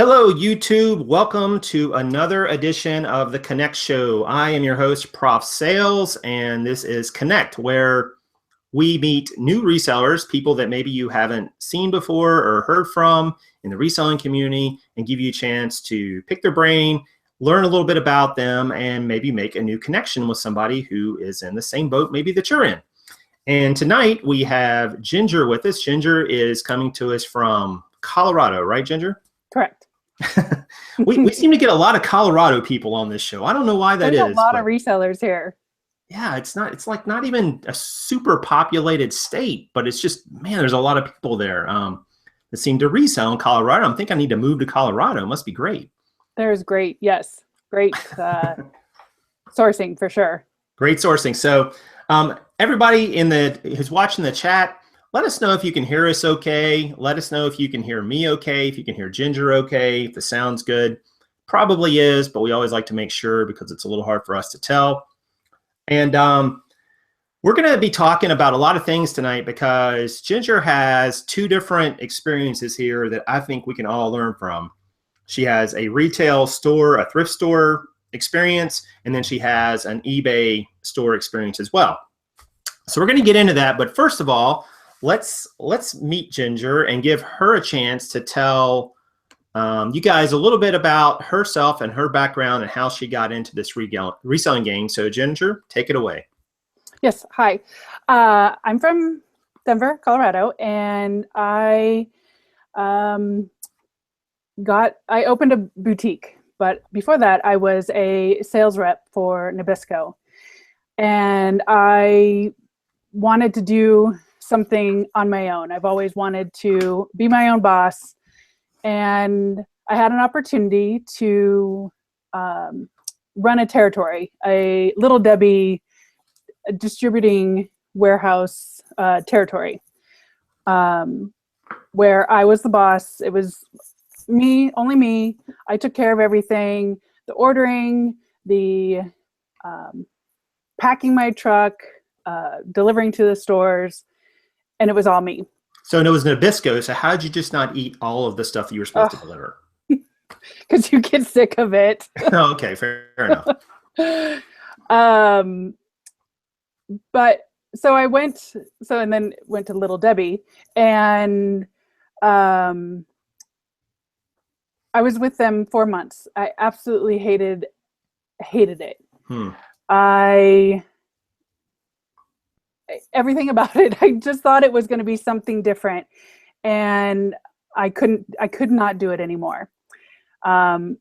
Hello, YouTube. Welcome to another edition of the Connect Show. I am your host, Prof Sales, and this is Connect, where we meet new resellers, people that maybe you haven't seen before or heard from in the reselling community, and give you a chance to pick their brain, learn a little bit about them, and maybe make a new connection with somebody who is in the same boat maybe that you're in. And tonight we have Ginger with us. Ginger is coming to us from Colorado, right, Ginger? Correct. we seem to get a lot of Colorado people on this show. I don't know why that is. There's a lot of resellers here. Yeah, it's like not even a super populated state, but it's just, man, there's a lot of people there that seem to resell in Colorado. I think I need to move to Colorado. It must be great. There's great, yes, great sourcing for sure. Great sourcing. So everybody who's watching the chat, let us know if you can hear us okay. Let us know if you can hear me okay, if you can hear Ginger okay, if the sound's good. Probably is, but we always like to make sure because it's a little hard for us to tell. And we're going to be talking about a lot of things tonight because Ginger has two different experiences here that I think we can all learn from. She has a retail store, a thrift store experience, and then she has an eBay store experience as well. So we're going to get into that, but first of all, let's meet Ginger and give her a chance to tell you guys a little bit about herself and her background and how she got into this reselling game. So Ginger, take it away. Yes, hi. I'm from Denver, Colorado, and I opened a boutique. But before that, I was a sales rep for Nabisco, and I wanted to do something on my own. I've always wanted to be my own boss, and I had an opportunity to run a territory, a Little Debbie distributing warehouse territory, where I was the boss. It was me, only me. I took care of everything, the ordering, the packing my truck, delivering to the stores, and it was all me. So it was Nabisco. So how did you just not eat all of the stuff that you were supposed to deliver? Because you get sick of it. Oh, okay, fair enough. But so I went, and then went to Little Debbie, and I was with them 4 months. I absolutely hated it. Everything about it, I just thought it was going to be something different, and I could not do it anymore. And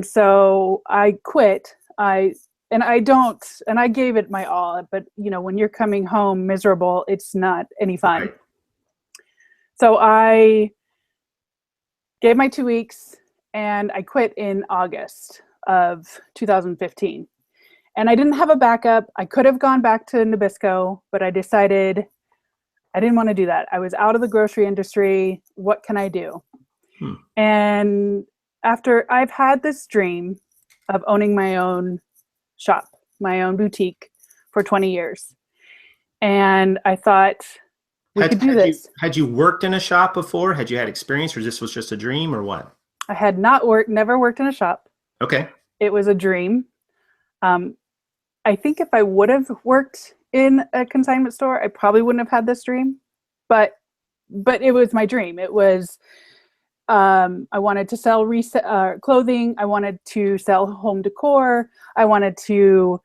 so I quit. I gave it my all, but you know, when you're coming home miserable, it's not any fun. Right. So I gave my 2 weeks and I quit in August of 2015. And I didn't have a backup. I could have gone back to Nabisco, but I decided I didn't want to do that. I was out of the grocery industry. What can I do? And after I've had this dream of owning my own shop, my own boutique for 20 years. And I thought we could do this. Had you worked in a shop before? Had you had experience, or this was just a dream, or what? I had never worked in a shop. Okay. It was a dream. I think if I would have worked in a consignment store, I probably wouldn't have had this dream, but it was my dream. It was, I wanted to sell clothing. I wanted to sell home decor. I wanted to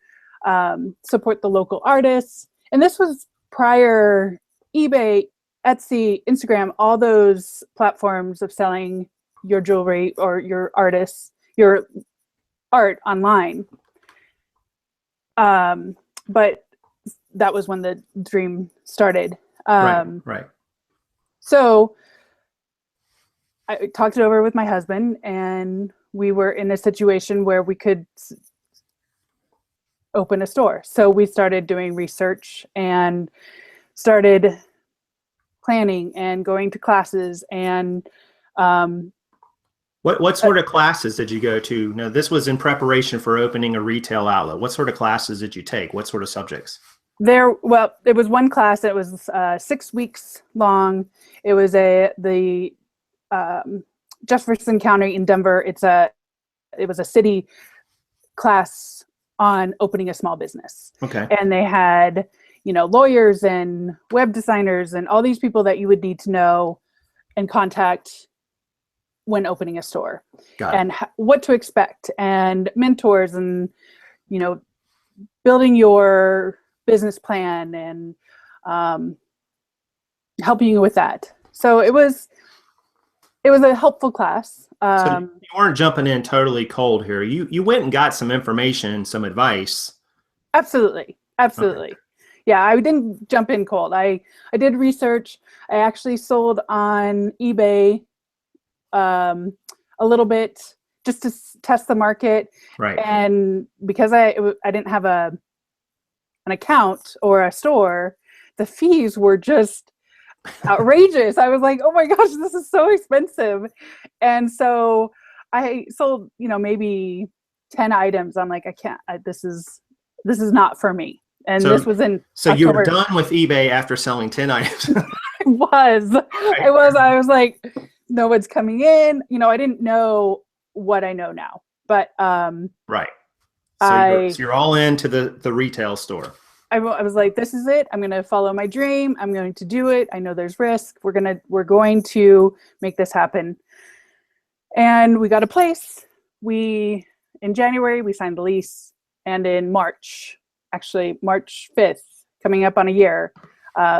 support the local artists. And this was prior eBay, Etsy, Instagram, all those platforms of selling your jewelry or your your art online. But that was when the dream started. Right. So I talked it over with my husband, and we were in a situation where we could open a store. So we started doing research and started planning and going to classes. And what sort of classes did you go to? Now, this was in preparation for opening a retail outlet. What sort of classes did you take? What sort of subjects? Well, it was one class that was 6 weeks long. It was the Jefferson County in Denver. It was a city class on opening a small business. Okay. And they had, lawyers and web designers and all these people that you would need to know and contact when opening a store. Got it. And what to expect, and mentors, and, building your business plan, and helping you with that. So it was a helpful class. So you weren't jumping in totally cold here. You went and got some information, some advice. Absolutely. Okay. Yeah, I didn't jump in cold. I did research. I actually sold on eBay a little bit just to test the market. Right. And because I didn't have an account or a store, the fees were just outrageous. I was like, oh my gosh, this is so expensive. And so I sold, maybe 10 items. I'm like, I can't, this is not for me. And this was in So October. You were done with eBay after selling 10 items. I was. I was like, no one's coming in. I didn't know what I know now. But right. So you're all into the retail store. I was like, this is it. I'm going to follow my dream. I'm going to do it. I know there's risk. We're going to make this happen. And we got a place. In January, we signed the lease. And in March, actually March 5th, coming up on a year,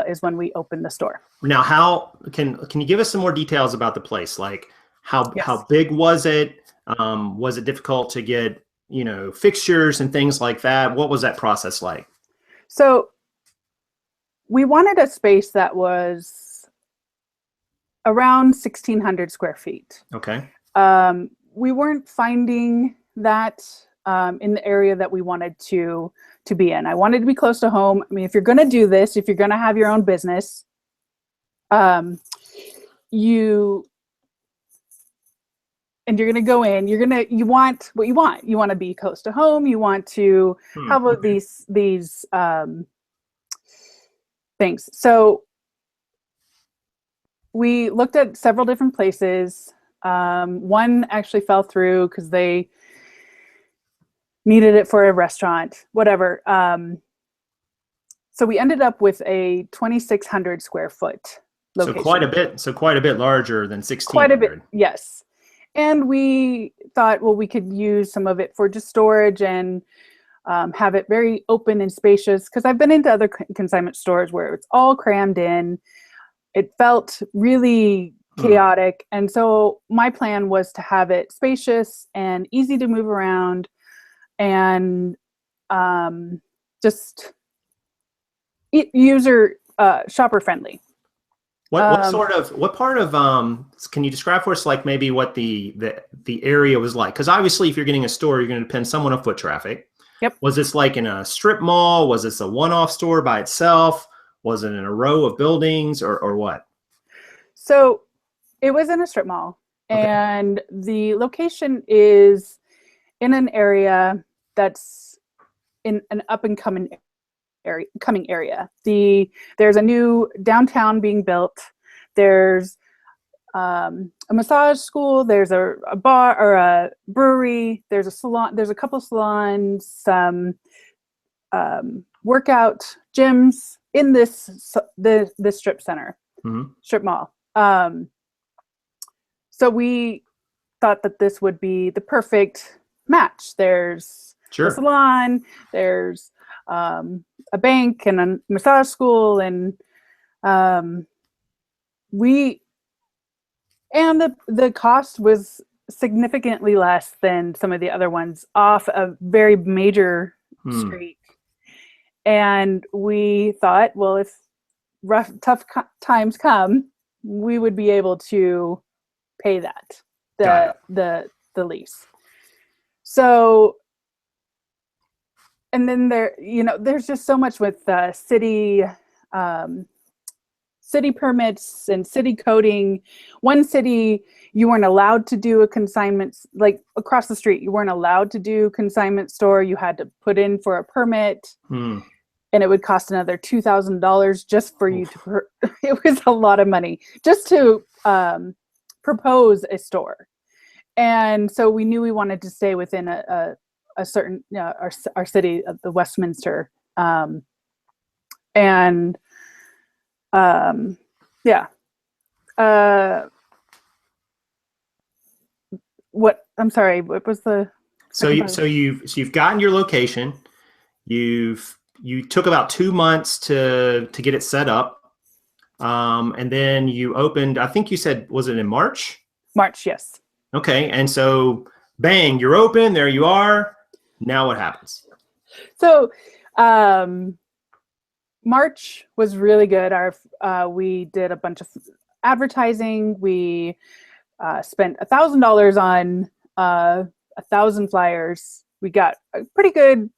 is when we opened the store. Now, how can you give us some more details about the place? Like how big was it? Was it difficult to get, fixtures and things like that? What was that process like? So we wanted a space that was around 1,600 square feet. Okay. We weren't finding that in the area that we wanted to be in. I wanted to be close to home. I mean, if you're going to do this, if you're going to have your own business, you're going to go in, you want what you want. You want to be close to home. You want to have these things. So we looked at several different places. One actually fell through because they needed it for a restaurant, whatever. So we ended up with a 2,600 square foot location. So quite a bit larger than 1,600. Quite a bit, yes. And we thought, well, we could use some of it for just storage and have it very open and spacious. Because I've been into other consignment stores where it's all crammed in. It felt really chaotic. And so my plan was to have it spacious and easy to move around, and just shopper friendly. What part of can you describe for us, like maybe what the area was like? Because obviously if you're getting a store, you're going to depend somewhat on foot traffic. Yep. Was this like in a strip mall? Was this a one-off store by itself? Was it in a row of buildings or what? So it was in a strip mall. Okay. And the location is in an area that's in an up and coming area. There's a new downtown being built. There's a massage school. There's a bar or a brewery. There's a salon. There's a couple salons. Some workout gyms in this strip center, strip mall. So we thought that this would be the perfect match. There's a salon. There's a bank and a massage school, and the cost was significantly less than some of the other ones off a very major street. And we thought, well, if tough times come, we would be able to pay that, the lease. So, and then there's just so much with city permits and city coding. One city, you weren't allowed to do a consignment, like across the street, you weren't allowed to do consignment store. You had to put in for a permit, and it would cost another $2,000 just for you to. It was a lot of money just to propose a store. And so we knew we wanted to stay within a certain, our city, the Westminster. Yeah. What, I'm sorry, what was the? So you've gotten your location. You took about 2 months to get it set up. And then you opened, I think you said, was it in March? March, yes. Okay. And so bang, you're open, there you are. Now what happens? So, March was really good. We did a bunch of advertising. We spent $1,000 on 1,000 flyers. We got a pretty good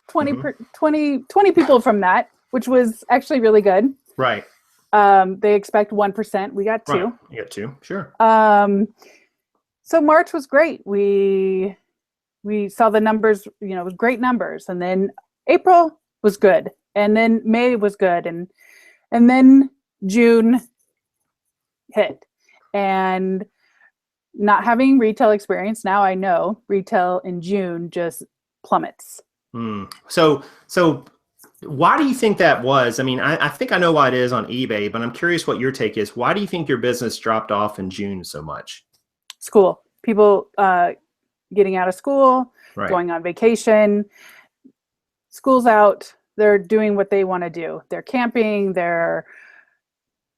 20 people from that, which was actually really good. Right. They expect 1%. We got 2. Right. You got 2. Sure. So March was great. We saw the numbers, great numbers. And then April was good. And then May was good. And then June hit. And not having retail experience, now I know retail in June just plummets. So why do you think that was? I mean, I think I know why it is on eBay, but I'm curious what your take is. Why do you think your business dropped off in June so much? School. People getting out of school, right. Going on vacation. School's out. They're doing what they want to do. They're camping, they're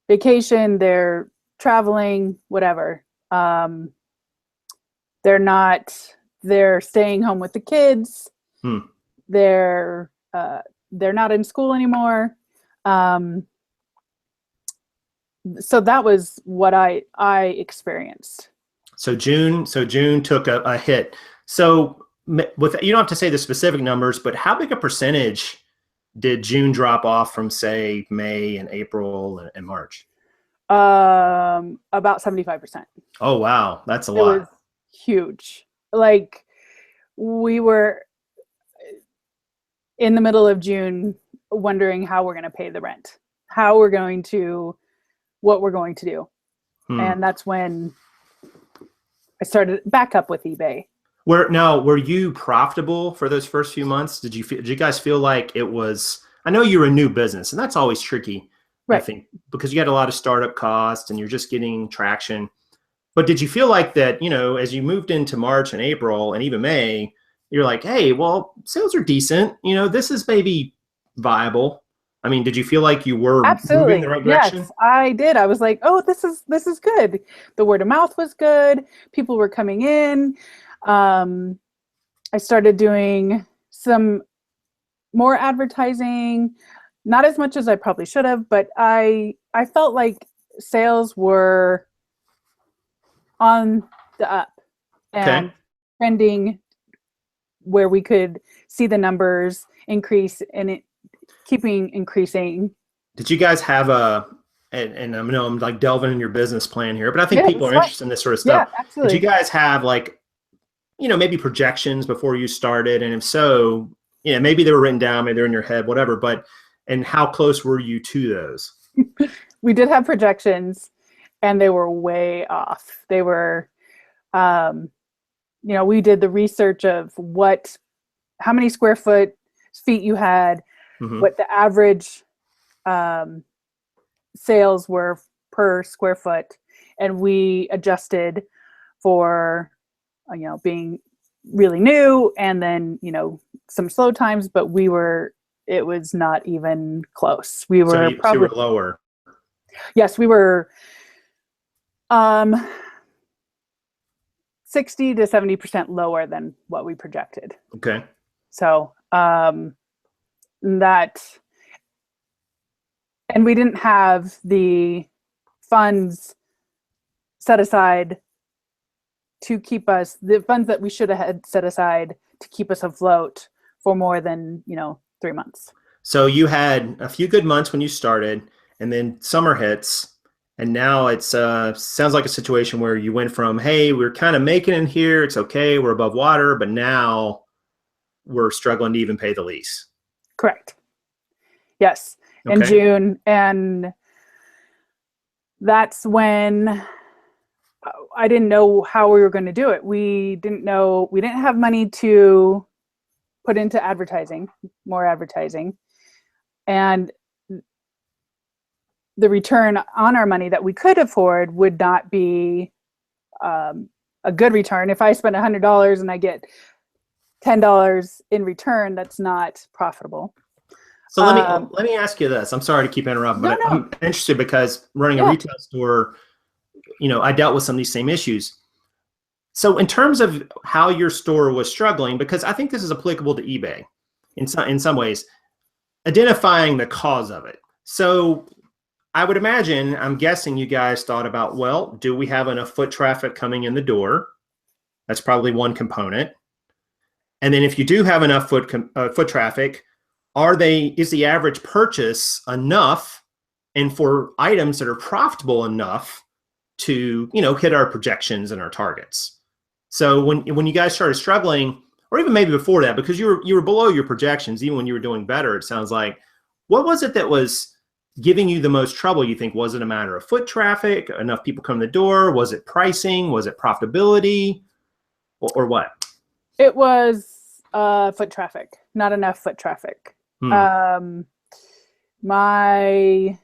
vacation, they're traveling, whatever. They're staying home with the kids. They're not in school anymore. So that was what I experienced. So June took a hit. So with, you don't have to say the specific numbers, but how big a percentage did June drop off from, say, May and April and March? About 75%. Oh, wow. That's a lot. It was huge. Like, we were in the middle of June wondering how we're going to pay the rent, what we're going to do. And that's when I started back up with eBay. Were you profitable for those first few months? Did you guys feel like it was, I know you're a new business and that's always tricky, right. I think, because you got a lot of startup costs and you're just getting traction. But did you feel like that, as you moved into March and April and even May, you're like, hey, well, sales are decent. This is maybe viable. I mean, did you feel like you were moving in the right direction? Yes, I did. I was like, oh, this is good. The word of mouth was good. People were coming in. I started doing some more advertising, not as much as I probably should have, but I felt like sales were on the up and trending where we could see the numbers increase and it keeping increasing. Did you guys have and I know I'm like delving in your business plan here, but I think people are interested in this sort of stuff. Yeah, absolutely. Did you guys have maybe projections before you started? And if so, maybe they were written down, maybe they're in your head, whatever, and how close were you to those? We did have projections and they were way off. They were, we did the research of how many square feet you had, what the average sales were per square foot. And we adjusted for, being really new and then, some slow times, but it was not even close. We were so you were lower. Yes, we were 60 to 70% lower than what we projected. Okay. So and we didn't have the funds set aside to keep us, the funds that we should have had set aside to keep us afloat for more than 3 months. So you had a few good months when you started, and then summer hits, and now it's sounds like a situation where you went from, hey, we're kind of making it here, it's okay, we're above water, but now we're struggling to even pay the lease. Correct. Yes, in June, and that's when I didn't know how we were going to do it. We didn't have money to put into advertising, more advertising. And the return on our money that we could afford would not be a good return. If I spend $100 and I get $10 in return, that's not profitable. So let me ask you this. I'm sorry to keep interrupting, but I'm interested because running a retail store, I dealt with some of these same issues. So in terms of how your store was struggling, because I think this is applicable to eBay in some ways, identifying the cause of it. So I would imagine, I'm guessing you guys thought about, well, do we have enough foot traffic coming in the door? That's probably one component. And then if you do have enough foot traffic, is the average purchase enough, and for items that are profitable enough to, hit our projections and our targets? So when you guys started struggling, or even maybe before that, because you were below your projections, even when you were doing better, it sounds like, what was it that was giving you the most trouble, you think? Was it a matter of foot traffic, enough people come to the door? Was it pricing? Was it profitability? Or what? It was foot traffic, not enough foot traffic. My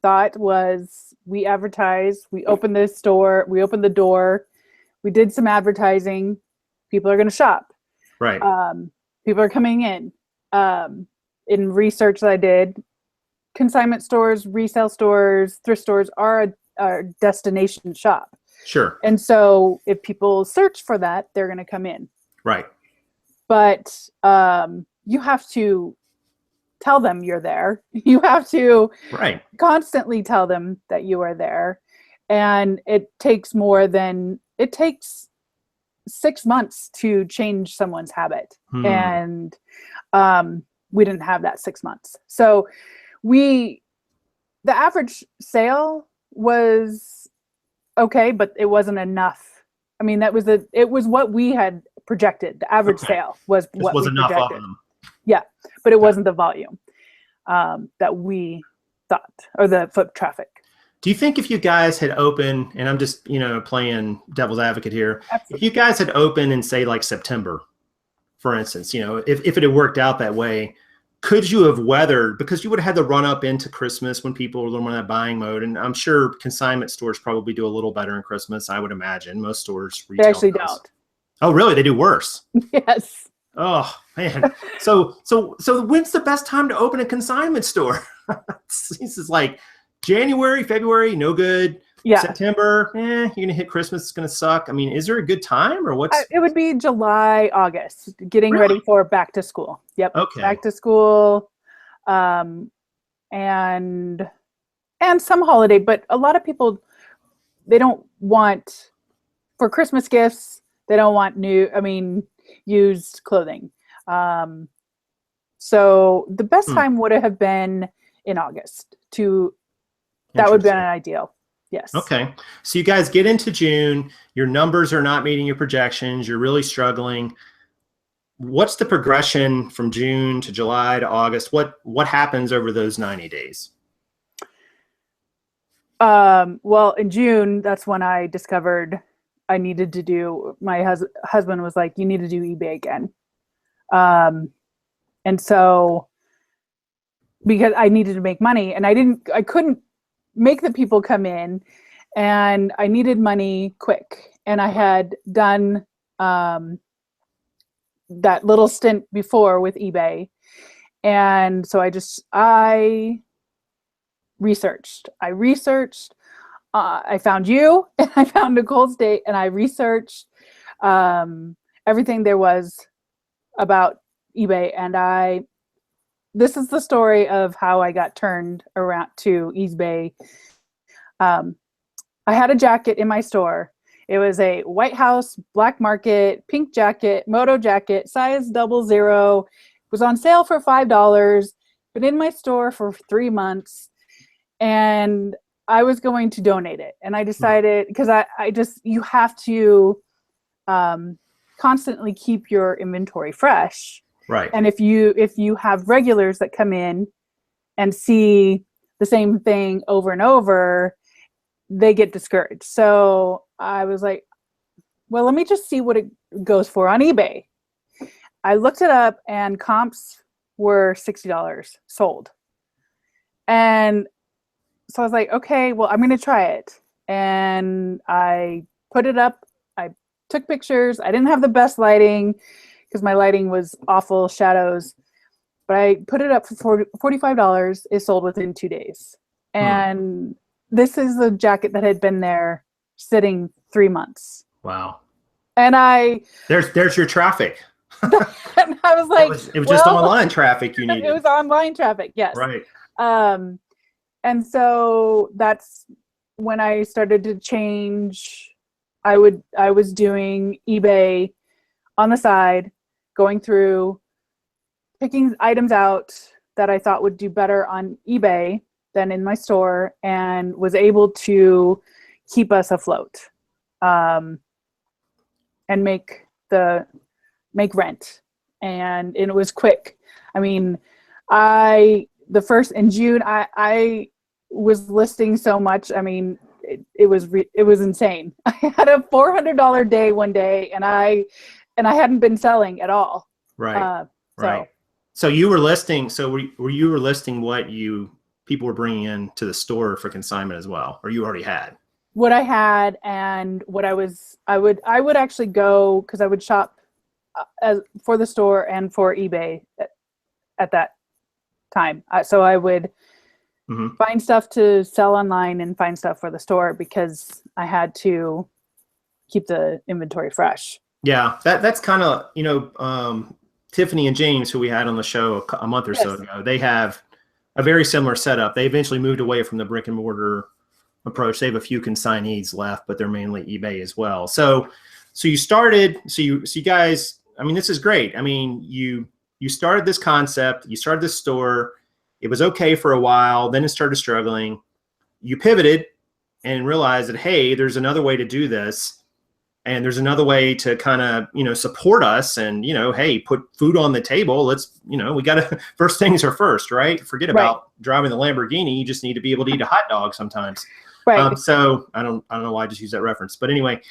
thought was, we advertise, we open the store, we open the door, we did some advertising, people are going to shop. Right. People are coming in. In research that I did, consignment stores, resale stores, thrift stores are a destination shop. Sure. And so if people search for that, they're going to come in. Right. But you have to tell them you're there. You have to constantly tell them that you are there. And it takes 6 months to change someone's habit. And we didn't have that 6 months. So the average sale was okay, but it wasn't enough. I mean, it was what we had projected. The average sale was what was enough projected. Of them. Yeah, but it wasn't the volume that we thought, or the foot traffic. Do you think if you guys had opened, and I'm just, playing devil's advocate here, Absolutely. If you guys had opened in, say, like September, for instance, if it had worked out that way, could you have weathered, because you would have had the run up into Christmas when people were in that buying mode, and I'm sure consignment stores probably do a little better in Christmas, I would imagine. Most stores retail. They actually don't. Oh, really? They do worse? Yes. Oh, man. So when's the best time to open a consignment store? This is like January, February, no good. Yeah. September, you're going to hit Christmas, it's going to suck. I mean, is there a good time, or what's? It would be July, August, getting ready for back to school. Yep. Okay. Back to school, and some holiday, but a lot of people, they don't want, for Christmas gifts, they don't want used clothing. So the best time would have been in August. That would have been an ideal. Yes. Okay. So you guys get into June, your numbers are not meeting your projections, you're really struggling. What's the progression from June to July to August? What happens over those 90 days? Well, in June, that's when I discovered I needed to do, my husband was like, you need to do eBay again. And so, because I needed to make money, and I couldn't make the people come in, and I needed money quick. And I had done that little stint before with eBay. And so I researched. I found you, and I found Nicole State, and I researched everything there was about eBay. And this is the story of how I got turned around to eBay. I had a jacket in my store. It was a White House black market pink jacket, moto jacket, size 00. It was on sale for $5. Been in my store for 3 months, and I was going to donate it. And I decided, because you have to constantly keep your inventory fresh. Right. And if you have regulars that come in and see the same thing over and over, they get discouraged. So I was like, well, let me just see what it goes for on eBay. I looked it up and comps were $60 sold. And so I was like, okay, well, I'm going to try it. And I put it up. I took pictures. I didn't have the best lighting because my lighting was awful, shadows. But I put it up for $45. It sold within 2 days. And this is a jacket that had been there sitting 3 months. Wow. And there's your traffic. And I was like, it was just online traffic you needed. It was online traffic, yes. Right. And so that's when I started to change. I was doing eBay on the side, going through, picking items out that I thought would do better on eBay than in my store, and was able to keep us afloat, and make rent. And it was quick. I mean, in June, I was listing so much. I mean, it was insane. I had a $400 day one day, and I hadn't been selling at all. Right. Right. So you were listing. So were you listing what people were bringing in to the store for consignment as well, or you already had? What I had, and what I would actually go, because I would shop for the store and for eBay at that time. So I would find stuff to sell online and find stuff for the store, because I had to keep the inventory fresh. Yeah, that's kind of, Tiffany and James, who we had on the show a month or so ago, they have a very similar setup. They eventually moved away from the brick and mortar approach. They have a few consignees left, but they're mainly eBay as well. So you started, so you guys, I mean, this is great. I mean, you started this concept, you started this store. It was okay for a while, then it started struggling. You pivoted and realized that, hey, there's another way to do this. And there's another way to kind of, support us and, hey, put food on the table. Let's, we got to, first things are first, right? Forget about driving the Lamborghini. You just need to be able to eat a hot dog sometimes. Right. So I don't know why I just used that reference, but anyway,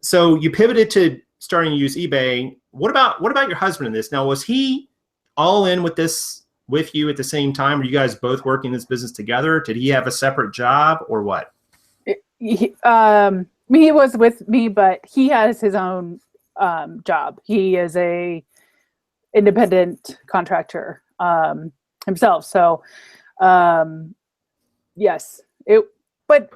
so you pivoted to starting to use eBay. What about your husband in this? Now, was he all in with this with you at the same time? Were you guys both working this business together? Did he have a separate job or what? He was with me, but he has his own job. He is a independent contractor himself. So, yes, but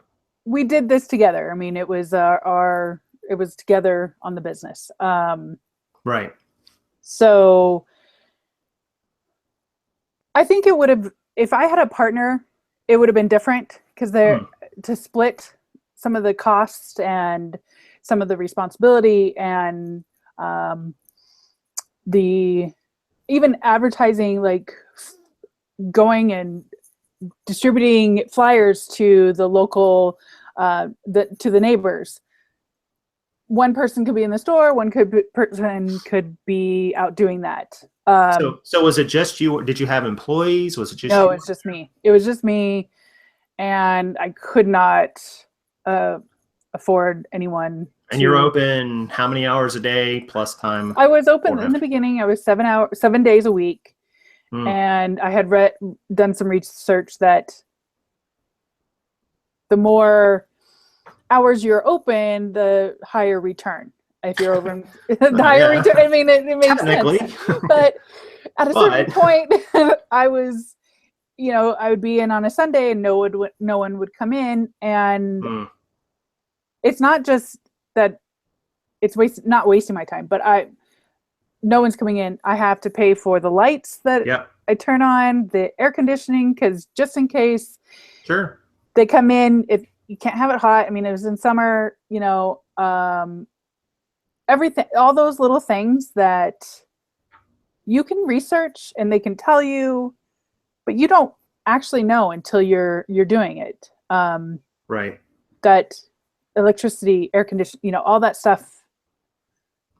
we did this together. I mean, it was it was together on the business. Right. So I think it would have, if I had a partner, it would have been different, because to split some of the costs and some of the responsibility, and the even advertising, like going and distributing flyers to the local to the neighbors. One person could be in the store, person could be out doing that. So was it just you? Did you have employees? Was it just no? you? It's just me. It was just me, and I could not afford anyone. And you're open how many hours a day plus time? I was open in the beginning. I was 7 days a week, and I had done some research that the more hours you're open, the higher return. If you're open, the higher return. I mean, it makes sense. But at a certain point, I was, I would be in on a Sunday and no one would come in, and it's not just that it's not wasting my time, but no one's coming in. I have to pay for the lights that I turn on, the air conditioning, because just in case they come in, if you can't have it hot. I mean, it was in summer, everything, all those little things that you can research and they can tell you, but you don't actually know until you're doing it. Right. That electricity, air conditioning, all that stuff.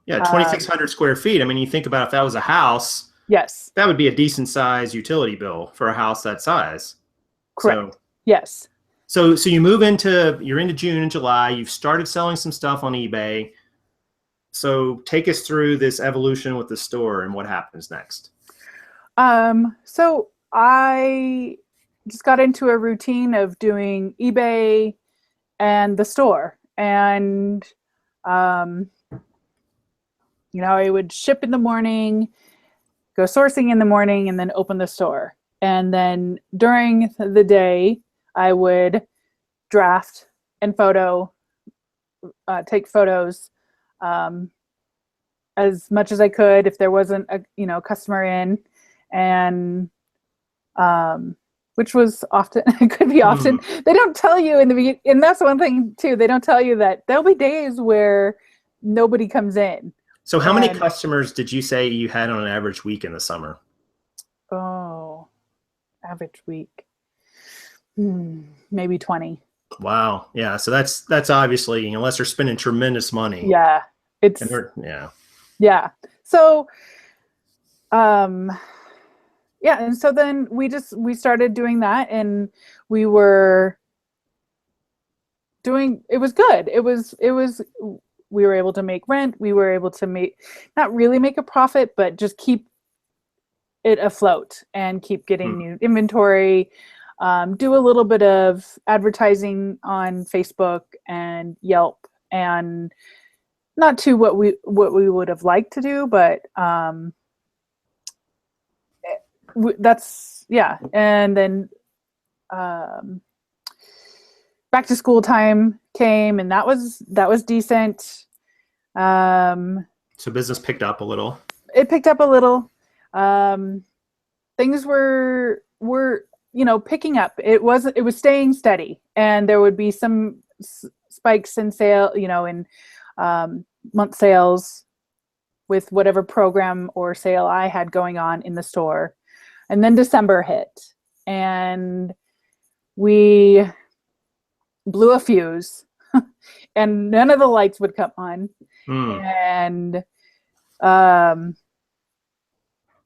Yeah, 2,600 square feet. I mean, you think about if that was a house. Yes. That would be a decent size utility bill for a house that size. Correct. So, yes. So you're into June and July. You've started selling some stuff on eBay. So take us through this evolution with the store and what happens next. So I just got into a routine of doing eBay and the store, and I would ship in the morning, go sourcing in the morning, and then open the store. And then during the day, I would draft and take photos as much as I could if there wasn't a customer in, and which was often. It could be often. They don't tell you in the beginning, and that's one thing too. They don't tell you that there'll be days where nobody comes in. So how many customers did you say you had on an average week in the summer? Oh, average week, maybe 20. Wow. Yeah. So that's obviously, unless they're spending tremendous money. Yeah. Yeah. So, yeah. And so then we started doing that, and we were doing, it was good. We were able to make rent. We were able to not really make a profit, but just keep it afloat and keep getting new inventory, do a little bit of advertising on Facebook and Yelp, and not to what we would have liked to do, but that's, yeah. And then back to school time came, and that was decent. So business picked up a little. It picked up a little. Things were picking up. It was staying steady, and there would be some spikes in sale, in month sales with whatever program or sale I had going on in the store. And then December hit, and we blew a fuse and none of the lights would come on. And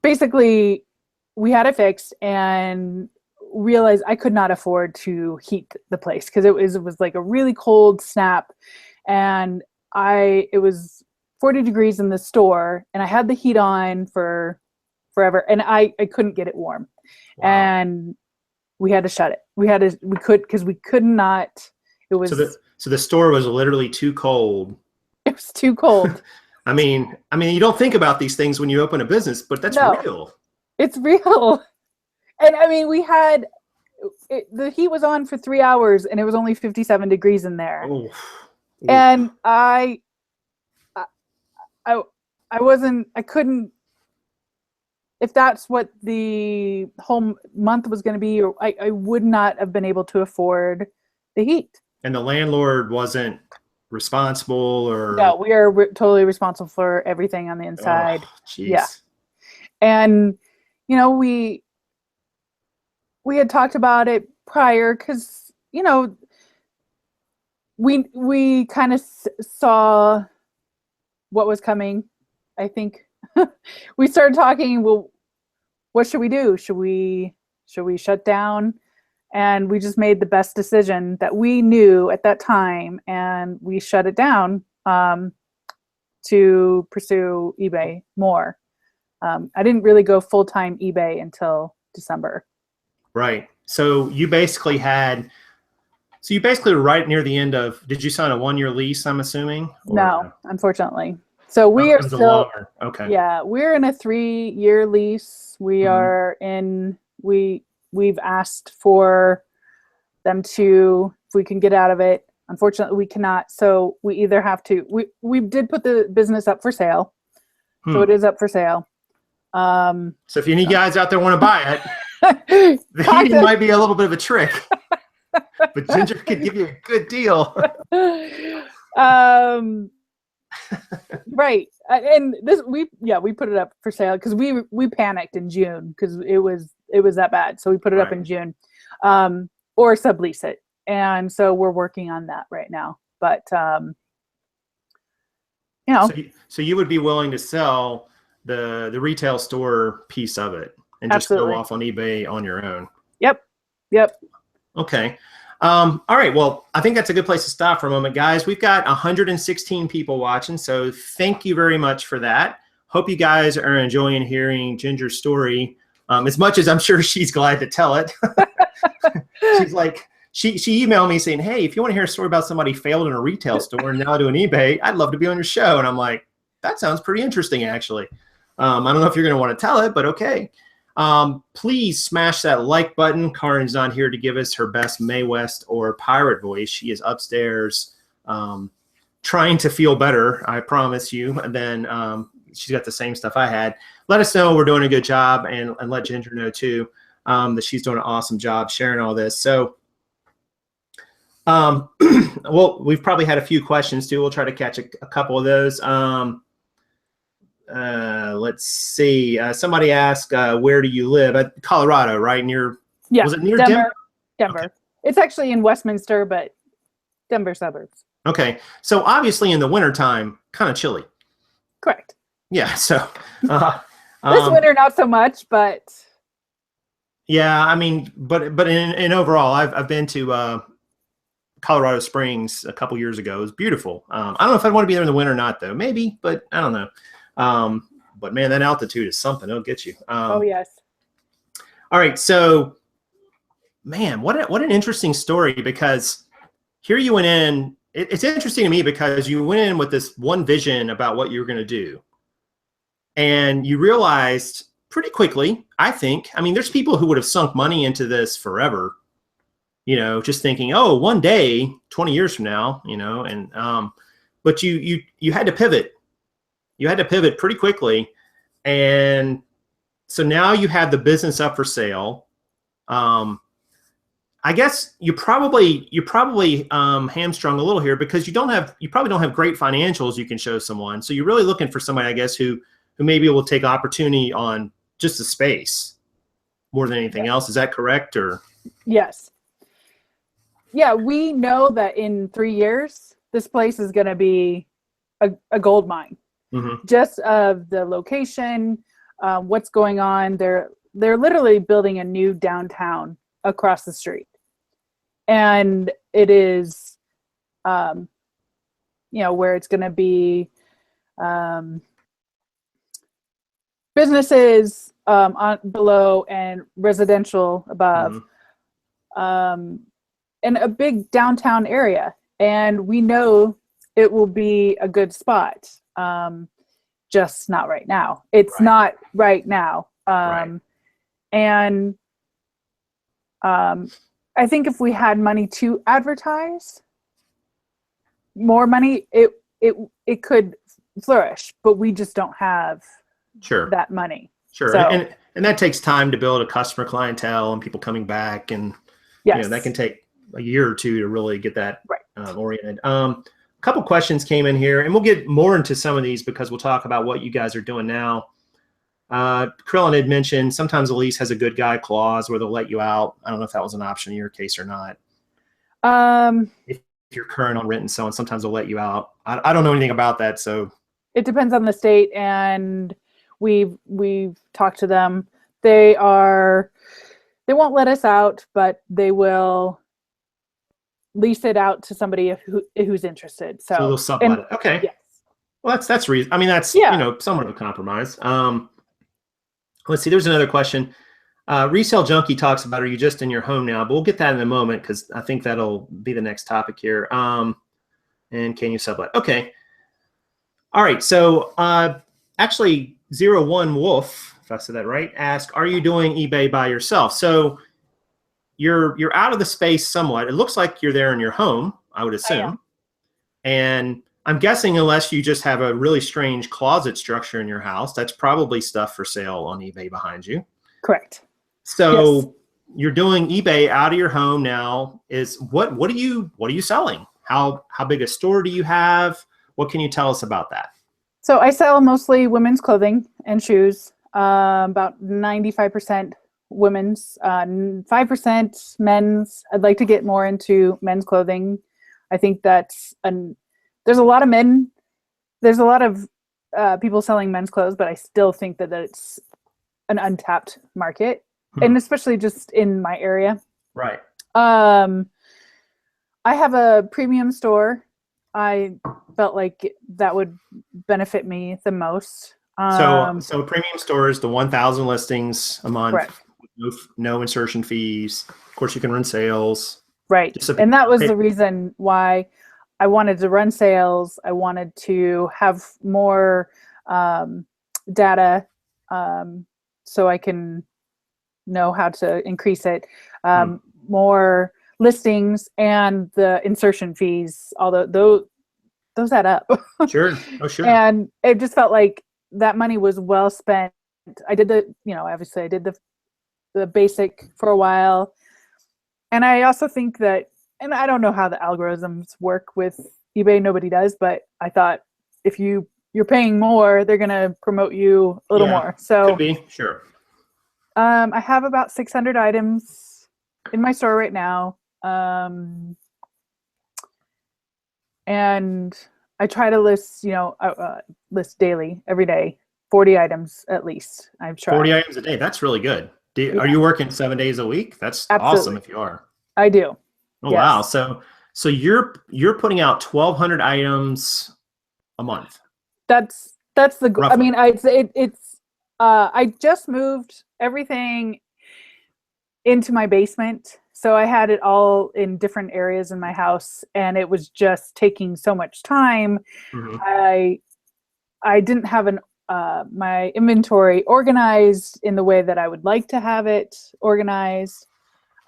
basically we had it fixed and realized I could not afford to heat the place, because it was like a really cold snap, and it was 40 degrees in the store, and I had the heat on for forever, and I couldn't get it warm. Wow. And we had to shut it. Because we could not. It was so the store was literally too cold. It was too cold. I mean, you don't think about these things when you open a business, but that's real. It's real. And I mean, the heat was on for 3 hours, and it was only 57 degrees in there. Oh. And I couldn't, if that's what the whole month was going to be, I would not have been able to afford the heat. And the landlord wasn't responsible, or? No, we are totally responsible for everything on the inside. Oh, geez. Yeah. And, we had talked about it prior, because, we kind of saw what was coming. I think we started talking, well, what should we do? Should we shut down? And we just made the best decision that we knew at that time, and we shut it down to pursue eBay more. I didn't really go full-time eBay until December. Right. So you basically were right near the end of, did you sign a 1-year lease, I'm assuming? No, unfortunately. So we are still longer. Okay. Yeah, we're in a 3-year lease. We are in, we've asked for them to, if we can get out of it. Unfortunately, we cannot. So we either have to, we did put the business up for sale. So it is up for sale. So if any guys out there want to buy it, the heating might be a little bit of a trick, but Ginger could give you a good deal. Right. And we put it up for sale because we panicked in June, because it was that bad. So we put it up in June, or sublease it. And so we're working on that right now. But, So you would be willing to sell the retail store piece of it and just go off on eBay on your own? Yep. Okay. All right. Well, I think that's a good place to stop for a moment, guys. We've got 116 people watching, so thank you very much for that. Hope you guys are enjoying hearing Ginger's story as much as I'm sure she's glad to tell it. She's like, she emailed me saying, hey, if you want to hear a story about somebody failed in a retail store and now doing eBay, I'd love to be on your show. And I'm like, that sounds pretty interesting, actually. I don't know if you're going to want to tell it, but okay. Please smash that like button. Karen's not here to give us her best Mae West or pirate voice. She is upstairs trying to feel better, I promise you. And then she's got the same stuff I had. Let us know we're doing a good job, and let Ginger know too that she's doing an awesome job sharing all this. So well, we've probably had a few questions too. We'll try to catch a couple of those. Let's see. Somebody asked, where do you live? At Colorado, right? Near, yeah, was it near Denver? Denver? Okay. It's actually in Westminster, but Denver suburbs. Okay. So obviously in the wintertime, kind of chilly. Correct. Yeah. So this winter, not so much, but yeah, I mean, but in overall, I've been to Colorado Springs a couple years ago. It was beautiful. I don't know if I'd want to be there in the winter or not, though. Maybe, but I don't know. But man, that altitude is something. It'll get you. Oh yes. All right. So, man, what an interesting story, because here you went in. It's interesting to me because you went in with this one vision about what you were going to do, and you realized pretty quickly, I think. I mean, there's people who would have sunk money into this forever, you know, just thinking, oh, one day, 20 years from now, you know, and but you had to pivot. You had to pivot pretty quickly, and so now you have the business up for sale. I guess you probably hamstrung a little here because you probably don't have great financials you can show someone. So you're really looking for somebody, I guess, who maybe will take opportunity on just the space more than anything else. Is that correct? Or yes. Yeah, we know that in 3 years, this place is going to be a gold mine. Mm-hmm. Just of the location, what's going on. They're literally building a new downtown across the street. And it is, you know, where it's going to be businesses on below and residential above, and a big downtown area. And we know it will be a good spot, just not right now. It's not right now. And I think if we had money to advertise, more money, it could flourish, but we just don't have that money. Sure. So, and that takes time to build a customer clientele and people coming back, and you know, that can take a year or two to really get that oriented. A couple questions came in here, and we'll get more into some of these because we'll talk about what you guys are doing now. Krillin had mentioned sometimes a lease has a good guy clause where they'll let you out. I don't know if that was an option in your case or not. If you're current on rent and so on, sometimes they'll let you out. I don't know anything about that, so it depends on the state, and we've talked to them. They won't let us out, but they will lease it out to somebody who's interested. So they'll sublet it. Okay. Yes. Well, that's reason. I mean, that's you know, somewhat of a compromise. Let's see. There's another question. Resale Junkie talks about, are you just in your home now? But we'll get that in a moment because I think that'll be the next topic here. And can you sublet? Okay. All right. So actually, 01 Wolf, if I said that right, asked, are you doing eBay by yourself? So you're out of the space somewhat. It looks like you're there in your home, I would assume. And I'm guessing unless you just have a really strange closet structure in your house, that's probably stuff for sale on eBay behind you. Correct. So you're doing eBay out of your home now. What are you selling? How big a store do you have? What can you tell us about that? So I sell mostly women's clothing and shoes. About 95% women's, 5% men's. I'd like to get more into men's clothing. I think there's a lot of men. There's a lot of people selling men's clothes, but I still think that it's an untapped market, and especially just in my area. Right. I have a premium store. I felt like that would benefit me the most. So premium stores, the 1,000 listings a month, Correct. no insertion fees. Of course, you can run sales. Right. And that was the reason why I wanted to run sales. I wanted to have more data so I can know how to increase it. More listings and the insertion fees, although those add up. Sure. Oh, sure. And it just felt like that money was well spent. I did obviously I did the basic for a while. And I also think that, and I don't know how the algorithms work with eBay, nobody does, but I thought if you're paying more, they're going to promote you a little more. So could be, sure. I have about 600 items in my store right now. And I try to list, list daily, every day, 40 items at least. I've tried. 40 items a day. That's really good. Are you working 7 days a week? That's Absolutely. Awesome if you are. I do. Oh, yes. Wow. So you're putting out 1,200 items a month. That's the goal. I mean, I just moved everything into my basement. So I had it all in different areas in my house, and it was just taking so much time. I didn't have my inventory organized in the way that I would like to have it organized.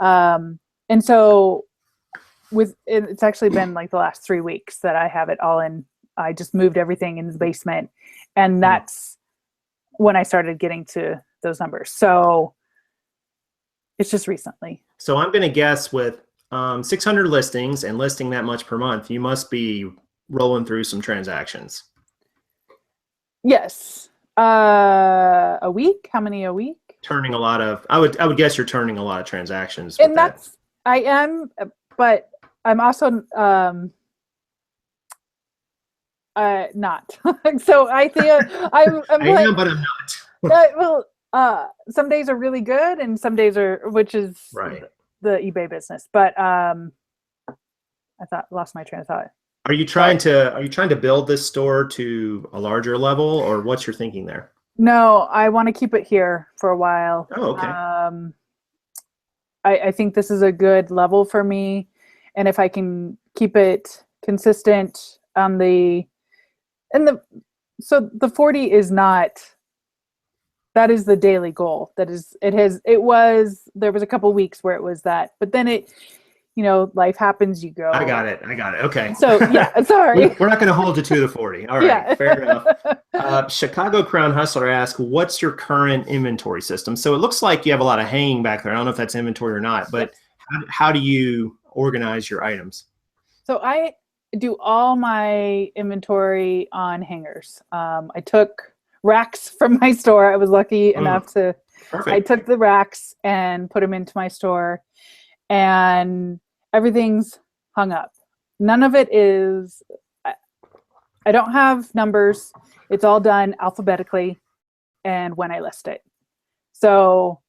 And so it's actually been like the last 3 weeks that I have it all in. I just moved everything into the basement, and that's when I started getting to those numbers. So it's just recently. So I'm going to guess with 600 listings and listing that much per month, you must be rolling through some transactions. Yes. A week? How many a week? Turning a lot of, I would guess you're turning a lot of transactions. And I am, but I'm also not. So I think I'm I like, am, but I'm not. Some days are really good, and some days which is right. The eBay business. But lost my train of thought. Are you trying to build this store to a larger level, or what's your thinking there? No, I want to keep it here for a while. Oh, okay. I think this is a good level for me, and if I can keep it consistent on so the 40 is not. That is the daily goal. There was a couple weeks where it was that, but then life happens, you go. I got it. Okay. So yeah, sorry. We're not going to hold you to the 40. All right. Yeah. Fair enough. Chicago Crown Hustler asks, what's your current inventory system? So it looks like you have a lot of hanging back there. I don't know if that's inventory or not, but how do you organize your items? So I do all my inventory on hangers. I took racks from my store. I was lucky enough to, perfect. I took the racks and put them into my store, and everything's hung up. None of it is, I don't have numbers. It's all done alphabetically and when I list it. So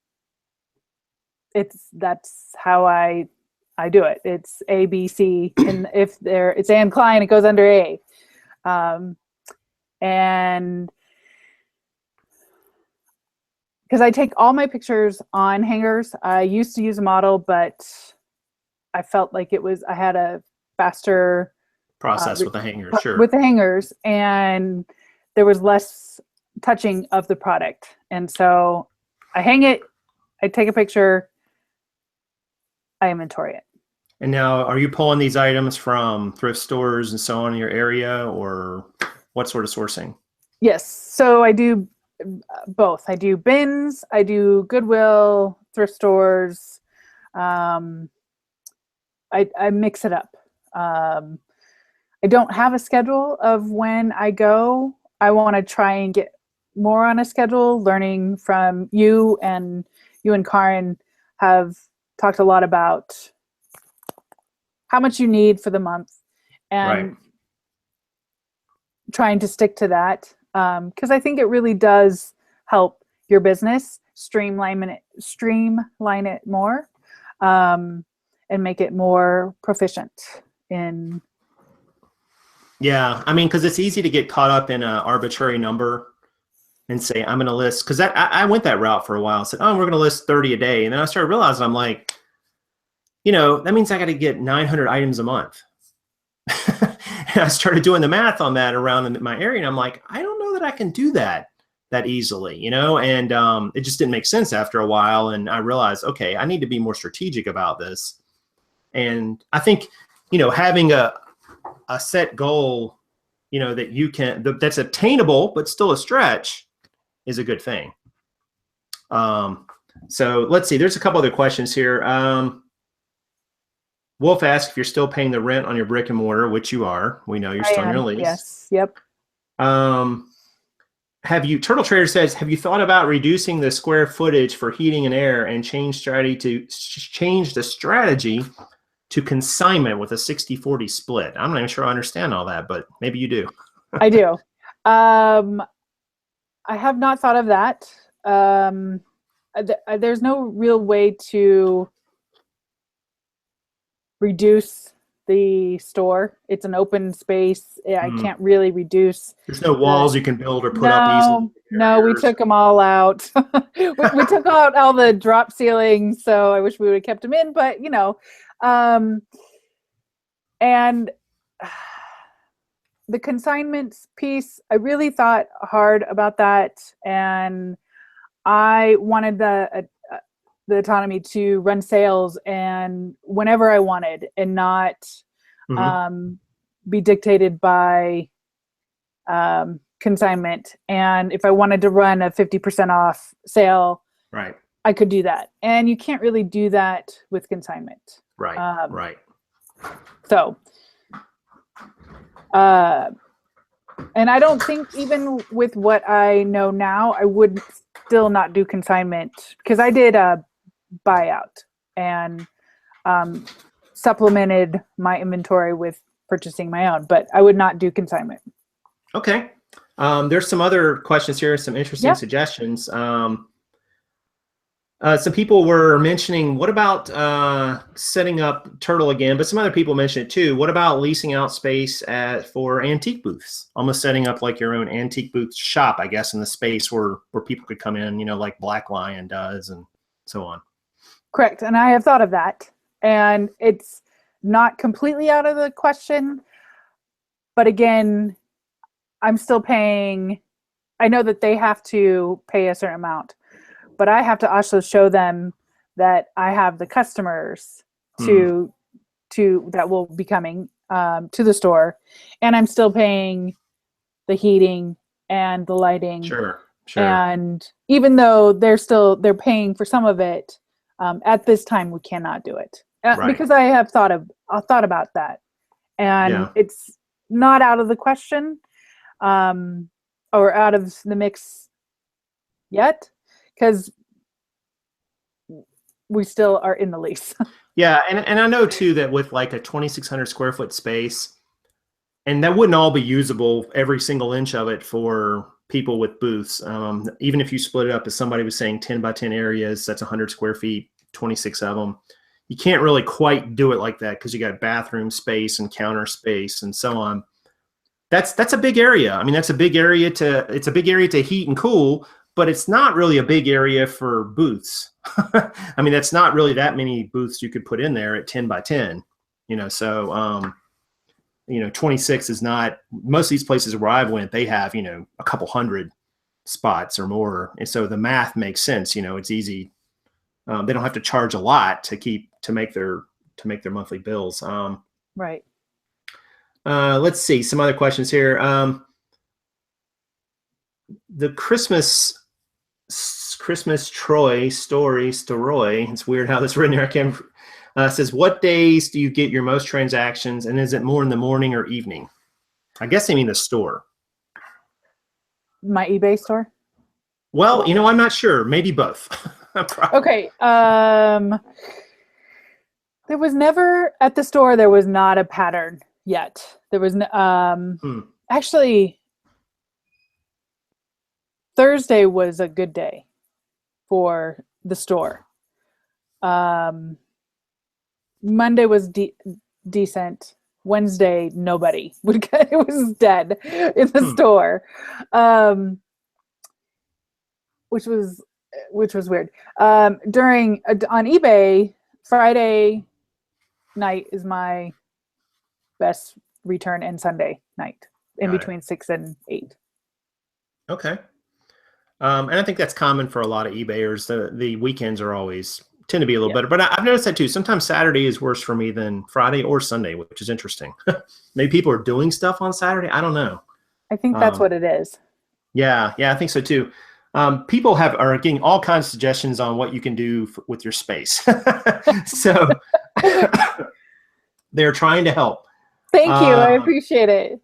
that's how I do it. It's A, B, C, and if it's Ann Klein, it goes under A. And because I take all my pictures on hangers. I used to use a model, but I felt like I had a faster process with the hangers, sure. With the hangers, and there was less touching of the product. And so I hang it, I take a picture, I inventory it. And now, are you pulling these items from thrift stores and so on in your area, or what sort of sourcing? Yes, so I do both. I do bins, I do Goodwill, thrift stores. I mix it up. I don't have a schedule of when I go. I want to try and get more on a schedule. Learning from you and Karin have talked a lot about how much you need for the month, and trying to stick to that. Because I think it really does help your business streamline it more. and make it more proficient in. Yeah, I mean, because it's easy to get caught up in an arbitrary number and say, I'm going to list, because I went that route for a while. I said, oh, we're going to list 30 a day. And then I started realizing, I'm like, you know, that means I got to get 900 items a month. And I started doing the math on that around in my area. And I'm like, I don't know that I can do that easily, you know? And it just didn't make sense after a while. And I realized, okay, I need to be more strategic about this. And I think, you know, having a set goal, you know, that you can, that's attainable, but still a stretch, is a good thing. So let's see, there's a couple other questions here. Wolf asked if you're still paying the rent on your brick and mortar, which you are. We know you're still on your lease. Yes. Yep. Turtle Trader says, have you thought about reducing the square footage for heating and air and change the strategy to consignment with a 60-40 split? I'm not even sure I understand all that, but maybe you do. I do. I have not thought of that. There's no real way to reduce the store. It's an open space. I can't really reduce. There's no walls you can build or put up easily. No, we took them all out. we took out all the drop ceilings, so I wish we would have kept them in, but you know. And the consignments piece, I really thought hard about that, and I wanted the autonomy to run sales and whenever I wanted, and not be dictated by consignment. And if I wanted to run a 50% off sale, right, I could do that. And you can't really do that with consignment. Right. Right. So, and I don't think even with what I know now, I would still not do consignment, because I did a buyout and supplemented my inventory with purchasing my own, but I would not do consignment. Okay. There's some other questions here, some interesting suggestions. Some people were mentioning, what about setting up Turtle again, but some other people mentioned it too. What about leasing out space for antique booths? Almost setting up like your own antique booth shop, I guess, in the space where people could come in, you know, like Black Lion does and so on. Correct. And I have thought of that. And it's not completely out of the question. But again, I'm still paying. I know that they have to pay a certain amount, but I have to also show them that I have the customers to that will be coming to the store, and I'm still paying the heating and the lighting. Sure. And even though they're paying for some of it, at this time we cannot do it because I have thought about that, and it's not out of the question, or out of the mix yet, because we still are in the lease. Yeah, and I know too that with like a 2,600 square foot space, and that wouldn't all be usable, every single inch of it, for people with booths. Even if you split it up, as somebody was saying, 10 by 10 areas, that's 100 square feet, 26 of them. You can't really quite do it like that because you got bathroom space and counter space and so on. That's a big area. I mean, it's a big area to heat and cool, but it's not really a big area for booths. I mean, that's not really that many booths you could put in there at 10 by 10, you know, so, 26 is not, most of these places where I've went, they have, a couple hundred spots or more. And so the math makes sense. It's easy. They don't have to charge a lot to make their monthly bills. Right. Let's see some other questions here. The Christmas Troy story, it's weird how that's written here. I can't. Says, what days do you get your most transactions, and is it more in the morning or evening? I guess they mean the store. My eBay store? Well, I'm not sure. Maybe both. Okay. There was never, at the store, there was not a pattern yet. There was, actually, Thursday was a good day for the store. Monday was decent. Wednesday, nobody would get, it was dead in the store, which was weird. During on eBay, Friday night is my best return, and Sunday night in between 6 and 8. Okay. And I think that's common for a lot of eBayers. The weekends are always tend to be a little better, but I've noticed that too. Sometimes Saturday is worse for me than Friday or Sunday, which is interesting. Maybe people are doing stuff on Saturday. I don't know. I think that's what it is. Yeah, I think so too. People are getting all kinds of suggestions on what you can do with your space. So they're trying to help. Thank you. I appreciate it.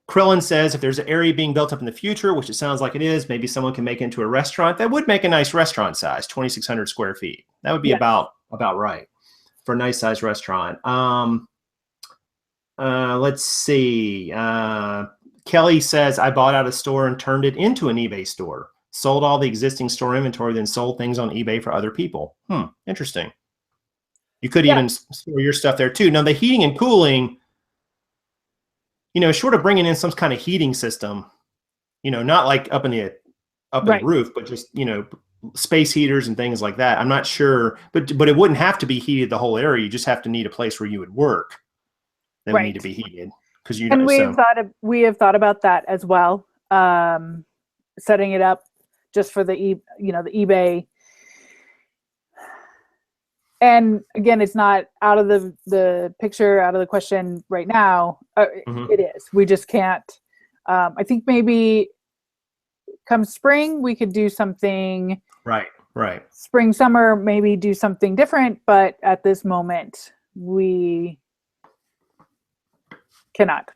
Krillin says if there's an area being built up in the future, which it sounds like it is, maybe someone can make it into a restaurant. That would make a nice restaurant size, 2,600 square feet. That would be about right for a nice size restaurant. Let's see. Kelly says, I bought out a store and turned it into an eBay store. Sold all the existing store inventory, then sold things on eBay for other people. Interesting. You could even store your stuff there too. Now the heating and cooling, short of bringing in some kind of heating system, not like up in the roof, but just, space heaters and things like that. I'm not sure, but it wouldn't have to be heated the whole area. You just have to need a place where you would work that would need to be heated. Because we have thought about that as well. Setting it up just for the the eBay. And again, it's not out of the picture, out of the question right now. It is. We just can't. I think maybe come spring we could do something. Right. Spring, summer, maybe do something different. But at this moment, we cannot.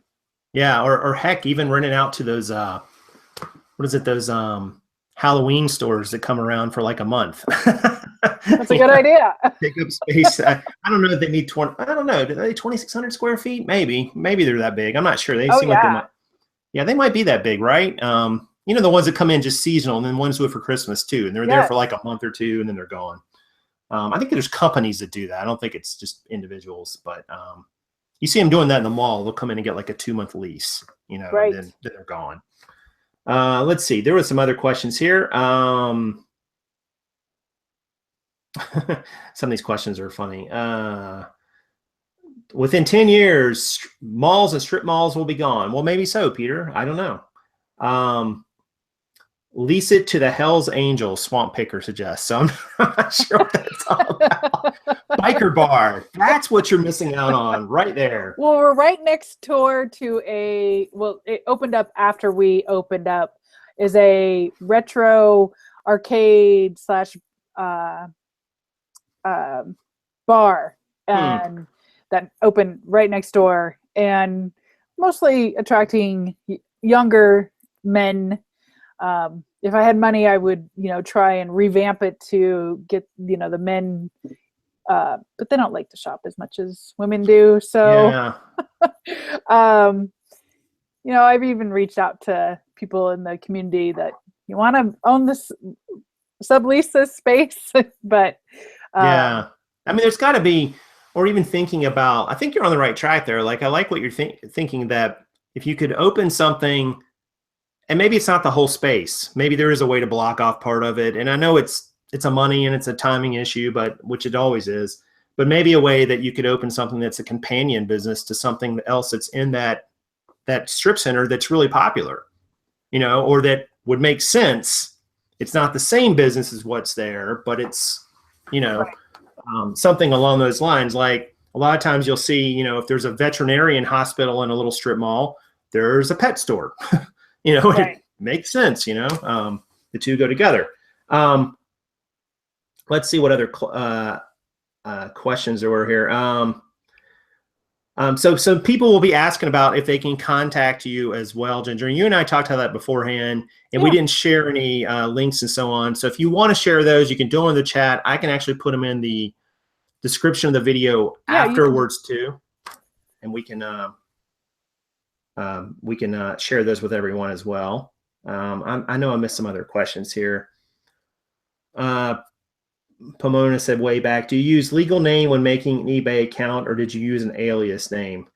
Yeah, or heck, even renting out to those those Halloween stores that come around for like a month. That's a good idea. Take up space. I don't know if they need 20. I don't know. Do they 2,600 square feet? Maybe they're that big. I'm not sure. They seem like they might. Yeah, they might be that big, right? The ones that come in just seasonal, and then ones do it for Christmas too, and they're there for like a month or two, and then they're gone. I think there's companies that do that. I don't think it's just individuals, but you see them doing that in the mall. They'll come in and get like a 2-month lease, and then they're gone. Let's see. There were some other questions here. Some of these questions are funny. Within 10 years, malls and strip malls will be gone. Well, maybe so, Peter. I don't know. Lease it to the Hells Angels, Swamp Picker suggests. So I'm not sure what that's all about. Biker bar. That's what you're missing out on right there. Well, we're right next door to it opened up after we opened up, is a retro arcade / bar, and that opened right next door, and mostly attracting younger men. If I had money, I would, try and revamp it to get, the men, but they don't like to shop as much as women do. So, I've even reached out to people in the community that you want to own this, sublease this space, but I mean, there's got to be, or even thinking about, I think you're on the right track there. Like, I like what you're thinking, that if you could open something, and maybe it's not the whole space, maybe there is a way to block off part of it. And I know it's a money and it's a timing issue, which it always is, but maybe a way that you could open something that's a companion business to something else that's in that strip center that's really popular, or that would make sense. It's not the same business as what's there, but it's, something along those lines. Like a lot of times you'll see, if there's a veterinarian hospital in a little strip mall, there's a pet store. It makes sense. The two go together. Let's see what other questions there were here. So people will be asking about if they can contact you as well, Ginger. And you and I talked about that beforehand, and we didn't share any links and so on. So if you want to share those, you can do them in the chat. I can actually put them in the description of the video afterwards too, and we can share those with everyone as well. I know I missed some other questions here. Pomona said way back, do you use legal name when making an eBay account, or did you use an alias name?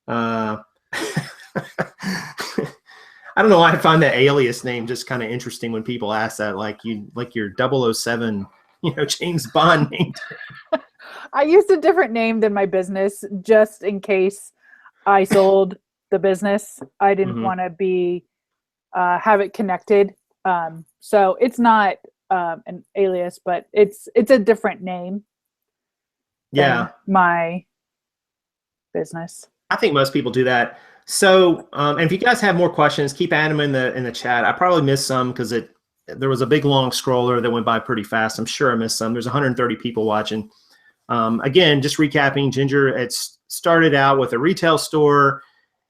I don't know why I find that alias name just kind of interesting when people ask that, like your 007, James Bond name. I used a different name than my business just in case I sold the business. I didn't want to be have it connected. So it's not an alias, but it's a different name. Yeah, my business. I think most people do that. So, and if you guys have more questions, keep adding them in the chat. I probably missed some because there was a big long scroller that went by pretty fast. I'm sure I missed some. There's 130 people watching. Again, just recapping, Ginger, it's started out with a retail store.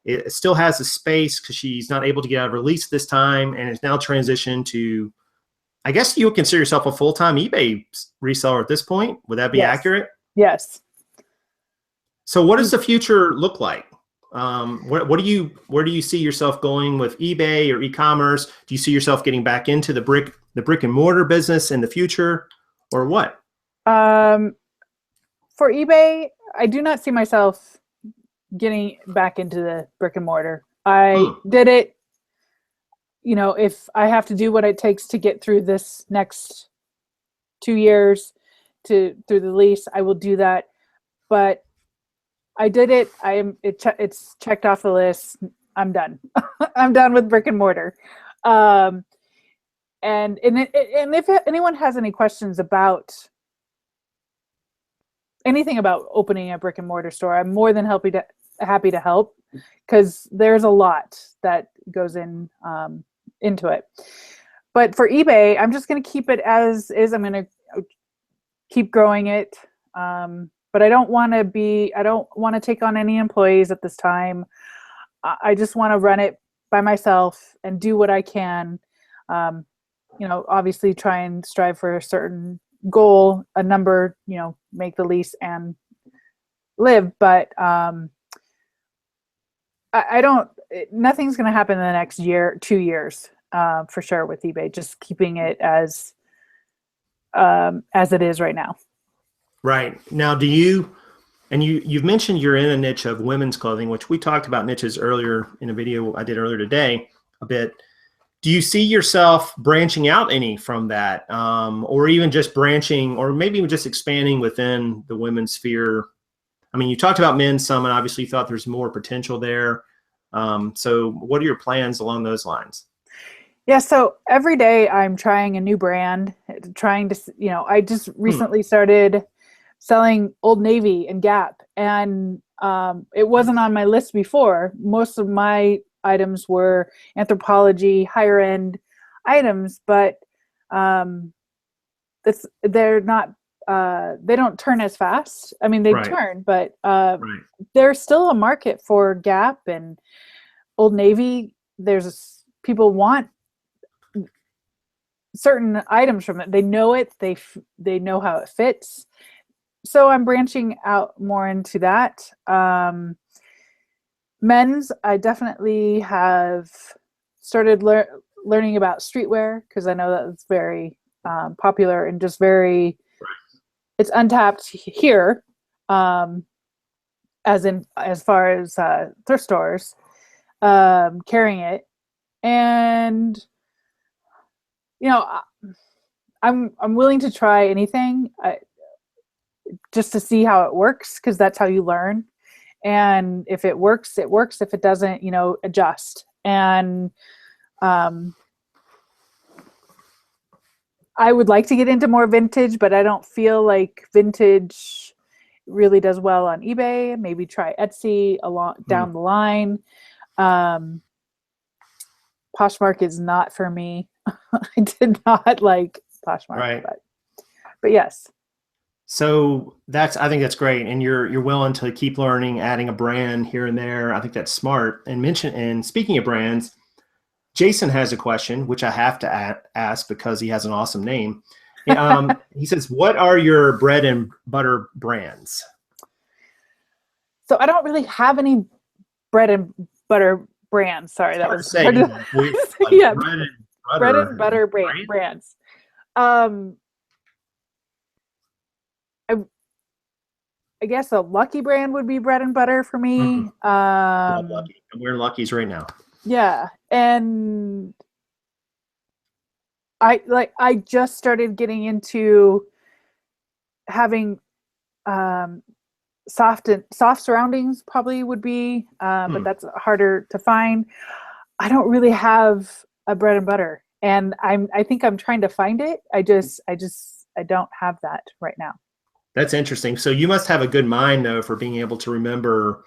It still has a space because she's not able to get out of her lease this time, and it's now transitioned to, I guess you would consider yourself a full-time eBay reseller at this point. Would that be accurate? Yes. So what does the future look like? Where do you see yourself going with eBay or e-commerce? Do you see yourself getting back into the brick and mortar business in the future, or what? For eBay, I do not see myself getting back into the brick and mortar. I did it, if I have to do what it takes to get through this next 2 years through the lease, I will do that. But I did it. It's checked off the list. I'm done. I'm done with brick and mortar. And if anyone has any questions about anything about opening a brick and mortar store, I'm more than happy to help, because there's a lot that goes into it. But for eBay, I'm just going to keep it as is. I'm going to keep growing it. But I don't want to take on any employees at this time. I just want to run it by myself and do what I can. Obviously try and strive for a certain goal, a number, make the lease and live. But nothing's going to happen in the next 2 years for sure with eBay. Just keeping it as it is right now. Right. Now, you've mentioned you're in a niche of women's clothing, which we talked about niches earlier in a video I did earlier today a bit. Do you see yourself branching out any from that, or even just branching, or maybe even just expanding within the women's sphere? I mean, you talked about men's some, and obviously you thought there's more potential there. So what are your plans along those lines? Yeah, so every day I'm trying a new brand, trying to, I just recently started selling Old Navy and Gap, and it wasn't on my list before. Most of my items were Anthropologie, higher end items, but they're not. They don't turn as fast. I mean, they turn, but there's still a market for Gap and Old Navy. People want certain items from it. They know it. They know how it fits. So I'm branching out more into that. Men's, I definitely have started learning about streetwear, because I know that's very popular and just very, it's untapped here, as far as thrift stores carrying it. And I'm willing to try anything just to see how it works, because that's how you learn. And if it works, it works. If it doesn't, adjust. And I would like to get into more vintage, but I don't feel like vintage really does well on eBay. Maybe try Etsy down the line. Poshmark is not for me. I did not like Poshmark, but yes. So I think that's great, and you're willing to keep learning, adding a brand here and there. I think that's smart. And speaking of brands, Jason has a question, which I have to ask because he has an awesome name. He says, "What are your bread and butter brands?" So I don't really have any bread and butter brands. Sorry, that was hard to say. Yeah, bread and butter brands. I guess a Lucky brand would be bread and butter for me. Love Lucky. I'm wearing Luckies right now. Yeah, and I just started getting into having soft surroundings probably would be, but that's harder to find. I don't really have a bread and butter, and I think I'm trying to find it. I don't have that right now. That's interesting. So you must have a good mind though for being able to remember,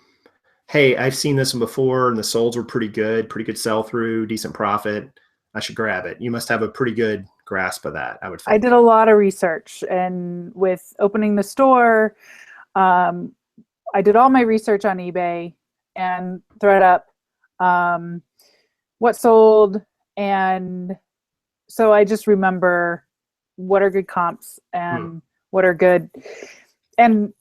hey, I've seen this one before and the solds were pretty good sell through, decent profit. I should grab it. You must have a pretty good grasp of that, I would think. I did a lot of research, and with opening the store, I did all my research on eBay and ThreadUp, what sold, and so I just remember what are good comps and what are good, and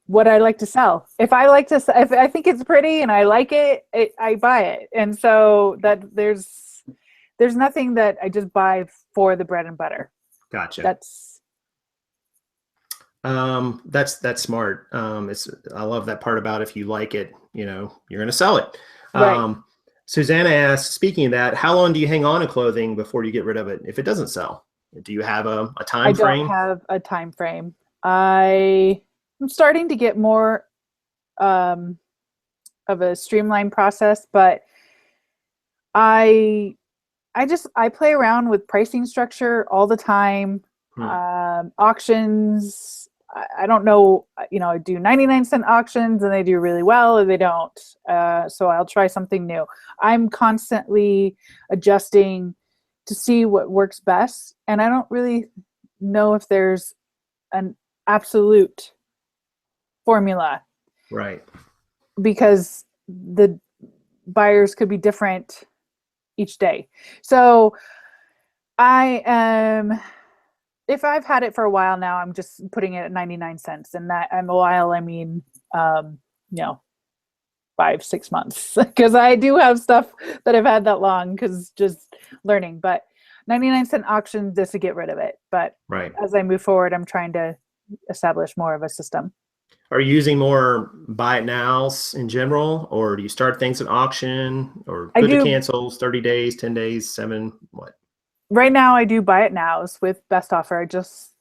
what I like to sell. If I think it's pretty and I like it, I buy it. And so that there's nothing that I just buy for the bread and butter. Gotcha. That's smart. I love that part about if you like it, you're going to sell it. right. Susanna asks, speaking of that, how long do you hang on to clothing before you get rid of it if it doesn't sell? Do you have a time frame? I don't have a time frame. I'm starting to get more of a streamlined process, but I play around with pricing structure all the time. Auctions, I don't know, I do 99-cent auctions and they do really well or they don't. So I'll try something new. I'm constantly adjusting to see what works best. And I don't really know if there's an absolute formula. Right. Because the buyers could be different each day. So if I've had it for a while now, I'm just putting it at 99 cents. And that, and a while, I mean, 5-6 months, because I do have stuff that I've had that long because just learning, but 99-cent auction just to get rid of it. But right. As I move forward, I'm trying to establish more of a system. Are you using more buy it nows in general, or do you start things at auction or good to cancels, 30 days, 10 days, 7, what? Right now I do buy it nows with best offer. I just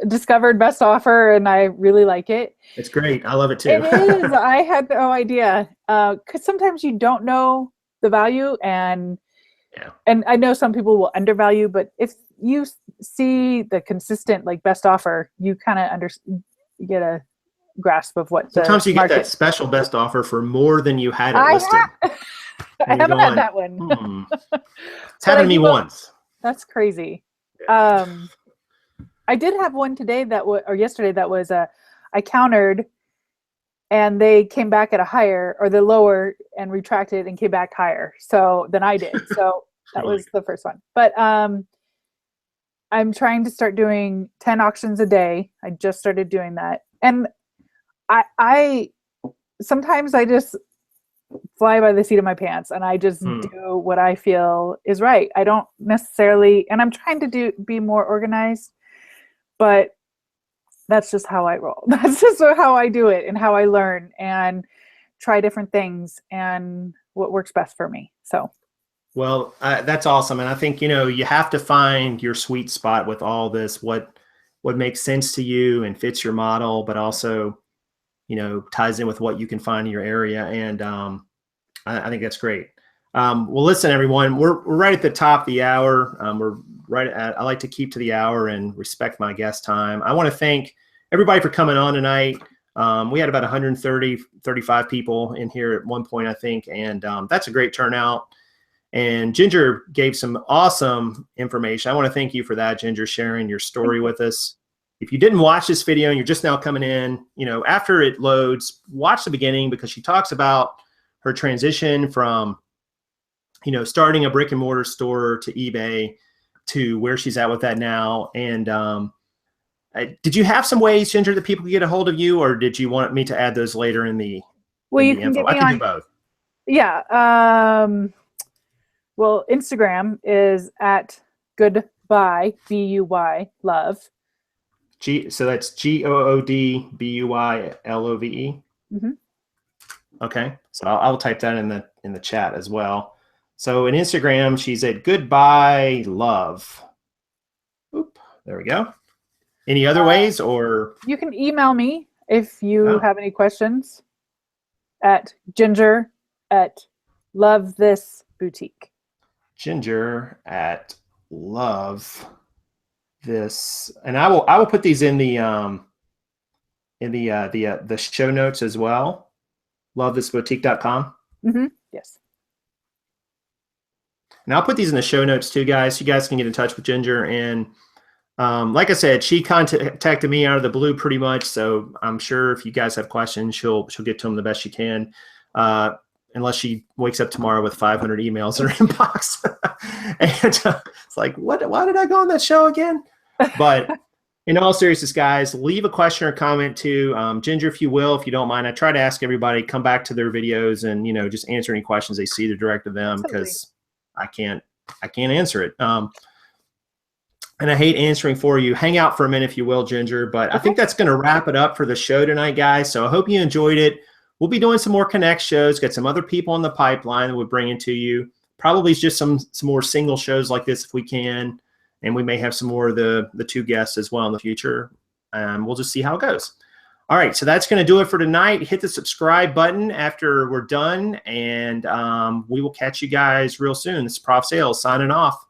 discovered best offer and I really like it. It's great. I love it too. It is. I had no idea. Cause sometimes you don't know the value, and I know some people will undervalue, but if you see the consistent like best offer, you kind of you get a grasp of what sometimes you get that special best offer for more than you had it listed. I haven't had that one. It's happened to me once. That's crazy. I did have one today or yesterday that was I countered and they came back at a higher or the lower and retracted and came back higher than I did. So that was the first one. But I'm trying to start doing 10 auctions a day. I just started doing that. And I sometimes I just fly by the seat of my pants and I just do what I feel is right. I don't necessarily, and I'm trying to be more organized, but that's just how I roll. That's just how I do it and how I learn and try different things and what works best for me. So. Well, that's awesome. And I think, you have to find your sweet spot with all this, what makes sense to you and fits your model, but also, ties in with what you can find in your area. And I think that's great. Well, listen, everyone, we're right at the top of the hour. I like to keep to the hour and respect my guest time. I want to thank everybody for coming on tonight. We had about 35 people in here at one point, I think. And that's a great turnout. And Ginger gave some awesome information. I want to thank you for that, Ginger, sharing your story with us. If you didn't watch this video and you're just now coming in, after it loads, watch the beginning because she talks about her transition from, starting a brick and mortar store to eBay to where she's at with that now. And did you have some ways, Ginger, that people could get a hold of you, or did you want me to add those later in the you can info? I can do both. Yeah. Well, Instagram is at goodbuy, BUY, love. So that's GOODBUYLOVE. Mm-hmm. Okay, so I'll type that in the chat as well. So in Instagram, she's at goodbye love. Oop, there we go. Any other ways, or you can email me if you have any questions at ginger@lovethisboutique. ginger@lovethisboutique, and I will put these in the show notes as well. LoveThisBoutique.com. Mm-hmm. Yes. And I'll put these in the show notes too, guys. You guys can get in touch with Ginger. And like I said, she contacted me out of the blue pretty much. So I'm sure if you guys have questions, she'll get to them the best she can. Unless she wakes up tomorrow with 500 emails in her inbox. And it's like, why did I go on that show again? But in all seriousness, guys, leave a question or comment to Ginger, if you will, if you don't mind. I try to ask everybody, come back to their videos and, just answer any questions they see to direct to them, because I can't answer it. And I hate answering for you. Hang out for a minute, if you will, Ginger. But I think that's going to wrap it up for the show tonight, guys. So I hope you enjoyed it. We'll be doing some more Connect shows, get some other people in the pipeline that we'll bring into you. Probably just some more single shows like this if we can. And we may have some more of the two guests as well in the future. We'll just see how it goes. All right, so that's going to do it for tonight. Hit the subscribe button after we're done, and we will catch you guys real soon. This is Prof Sales signing off.